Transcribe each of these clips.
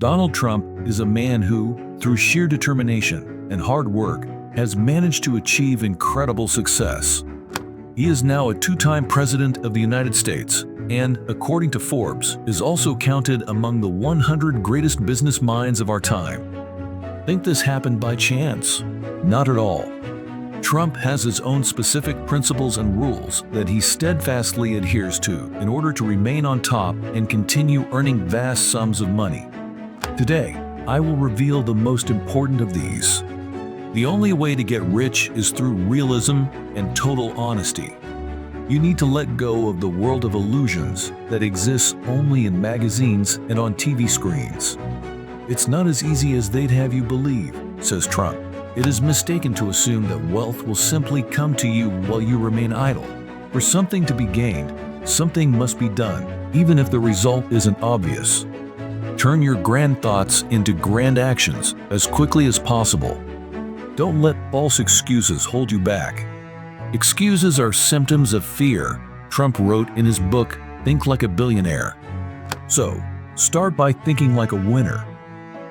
Donald Trump is a man who, through sheer determination and hard work, has managed to achieve incredible success. He is now a two-time president of the United States and, according to Forbes, is also counted among the 100 greatest business minds of our time. Think this happened by chance? Not at all. Trump has his own specific principles and rules that he steadfastly adheres to in order to remain on top and continue earning vast sums of money. Today, I will reveal the most important of these. The only way to get rich is through realism and total honesty. You need to let go of the world of illusions that exists only in magazines and on TV screens. It's not as easy as they'd have you believe, says Trump. It is mistaken to assume that wealth will simply come to you while you remain idle. For something to be gained, something must be done, even if the result isn't obvious. Turn your grand thoughts into grand actions as quickly as possible. Don't let false excuses hold you back. Excuses are symptoms of fear, Trump wrote in his book, Think Like a Billionaire. So, start by thinking like a winner.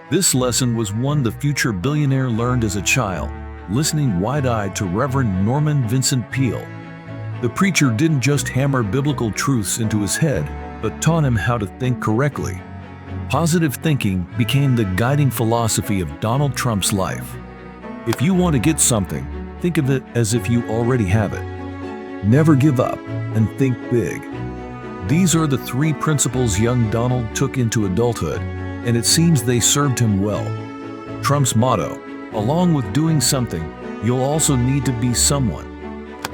This lesson was one the future billionaire learned as a child, listening wide-eyed to Reverend Norman Vincent Peale. The preacher didn't just hammer biblical truths into his head, but taught him how to think correctly. Positive thinking became the guiding philosophy of Donald Trump's life. If you want to get something, think of it as if you already have it. Never give up and think big. These are the three principles young Donald took into adulthood, and it seems they served him well. Trump's motto, along with doing something, you'll also need to be someone.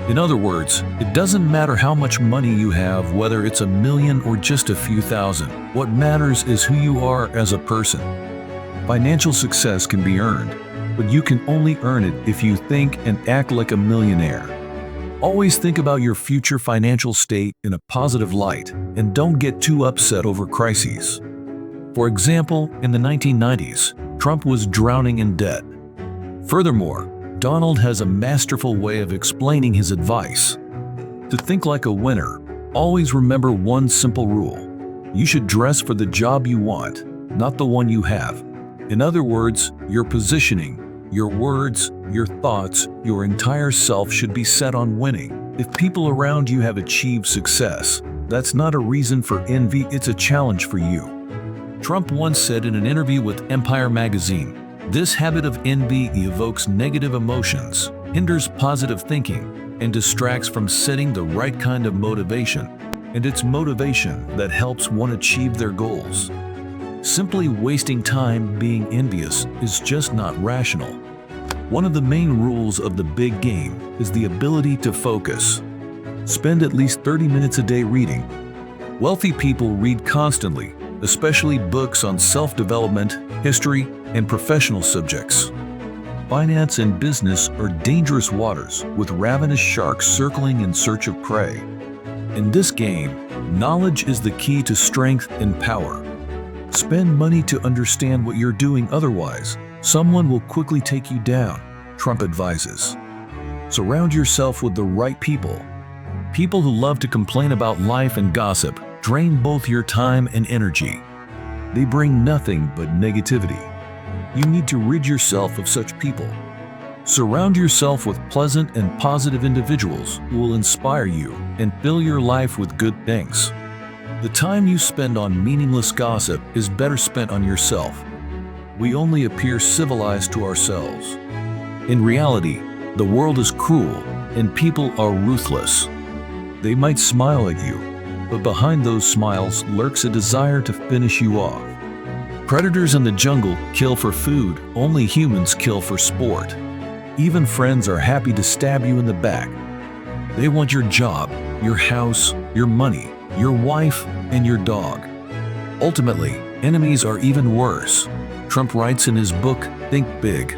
In other words, it doesn't matter how much money you have, whether it's $1 million or just a few thousand. What matters is who you are as a person. Financial success can be earned, but you can only earn it if you think and act like a millionaire. Always think about your future financial state in a positive light, and don't get too upset over crises. For example, in the 1990s, Trump was drowning in debt. Furthermore, Donald has a masterful way of explaining his advice. To think like a winner, always remember one simple rule. You should dress for the job you want, not the one you have. In other words, your positioning, your words, your thoughts, your entire self should be set on winning. If people around you have achieved success, that's not a reason for envy, it's a challenge for you. Trump once said in an interview with Empire magazine, "This habit of envy evokes negative emotions, hinders positive thinking, and distracts from setting the right kind of motivation. And it's motivation that helps one achieve their goals." Simply wasting time being envious is just not rational. One of the main rules of the big game is the ability to focus. Spend at least 30 minutes a day reading. Wealthy people read constantly, especially books on self-development, history, and professional subjects. Finance and business are dangerous waters with ravenous sharks circling in search of prey. In this game, knowledge is the key to strength and power. Spend money to understand what you're doing, otherwise, someone will quickly take you down, Trump advises. Surround yourself with the right people. People who love to complain about life and gossip drain both your time and energy. They bring nothing but negativity. You need to rid yourself of such people. Surround yourself with pleasant and positive individuals who will inspire you and fill your life with good things. The time you spend on meaningless gossip is better spent on yourself. We only appear civilized to ourselves. In reality, the world is cruel and people are ruthless. They might smile at you, but behind those smiles lurks a desire to finish you off. Predators in the jungle kill for food, only humans kill for sport. Even friends are happy to stab you in the back. They want your job, your house, your money, your wife, and your dog. Ultimately, enemies are even worse. Trump writes in his book, Think Big.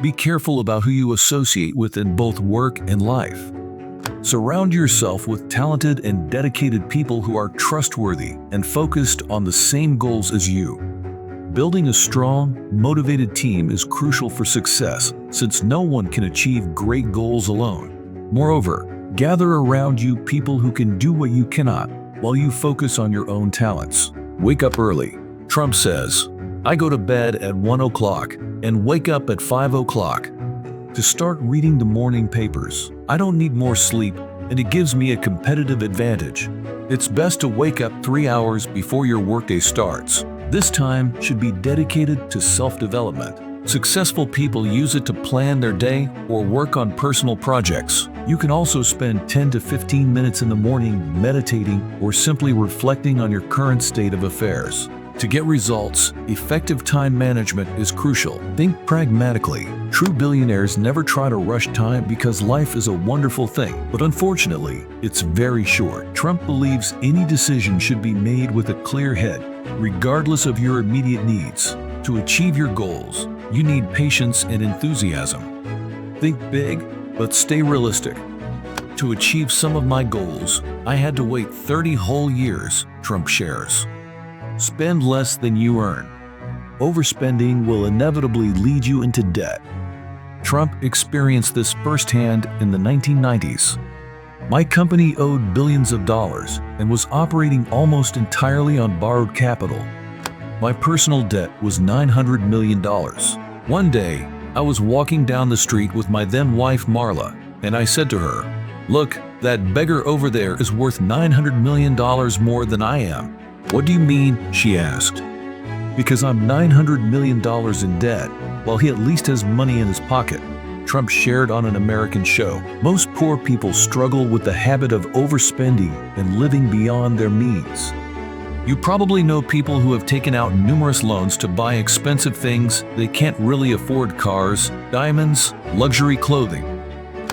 Be careful about who you associate with in both work and life. Surround yourself with talented and dedicated people who are trustworthy and focused on the same goals as you. Building a strong, motivated team is crucial for success, since no one can achieve great goals alone. Moreover, gather around you people who can do what you cannot, while you focus on your own talents. Wake up early, Trump says. I go to bed at 1 o'clock and wake up at 5 o'clock to start reading the morning papers. I don't need more sleep, and it gives me a competitive advantage. It's best to wake up 3 hours before your workday starts. This time should be dedicated to self-development. Successful people use it to plan their day or work on personal projects. You can also spend 10 to 15 minutes in the morning meditating or simply reflecting on your current state of affairs. To get results, effective time management is crucial. Think pragmatically. True billionaires never try to rush time because life is a wonderful thing, but unfortunately, it's very short. Trump believes any decision should be made with a clear head, regardless of your immediate needs. To achieve your goals, you need patience and enthusiasm. Think big, but stay realistic. To achieve some of my goals, I had to wait 30 whole years, Trump shares. Spend less than you earn. Overspending will inevitably lead you into debt. Trump experienced this firsthand in the 1990s. My company owed billions of dollars and was operating almost entirely on borrowed capital. My personal debt was $900 million. One day, I was walking down the street with my then-wife Marla, and I said to her, "Look, that beggar over there is worth $900 million more than I am." "What do you mean?" she asked. "Because I'm $900 million in debt, while he at least has money in his pocket," Trump shared on an American show. Most poor people struggle with the habit of overspending and living beyond their means. You probably know people who have taken out numerous loans to buy expensive things they can't really afford: cars, diamonds, luxury clothing.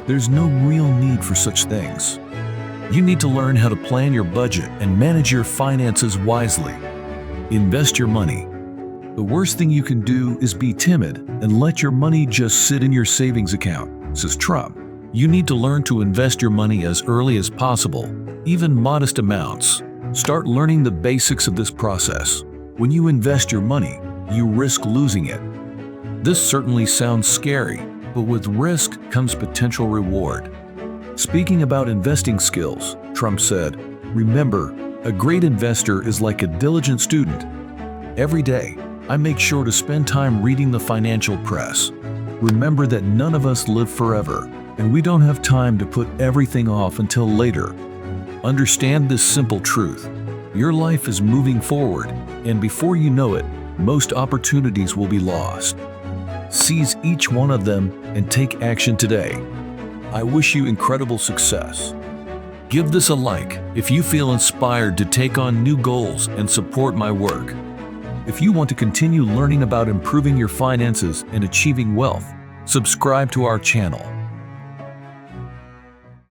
There's no real need for such things. You need to learn how to plan your budget and manage your finances wisely. Invest your money. The worst thing you can do is be timid and let your money just sit in your savings account, says Trump. You need to learn to invest your money as early as possible, even modest amounts. Start learning the basics of this process. When you invest your money, you risk losing it. This certainly sounds scary, but with risk comes potential reward. Speaking about investing skills, Trump said, "Remember, a great investor is like a diligent student. Every day, I make sure to spend time reading the financial press. Remember that none of us live forever, and we don't have time to put everything off until later. Understand this simple truth. Your life is moving forward, and before you know it, most opportunities will be lost. Seize each one of them and take action today." I wish you incredible success. Give this a like if you feel inspired to take on new goals and support my work. If you want to continue learning about improving your finances and achieving wealth, subscribe to our channel.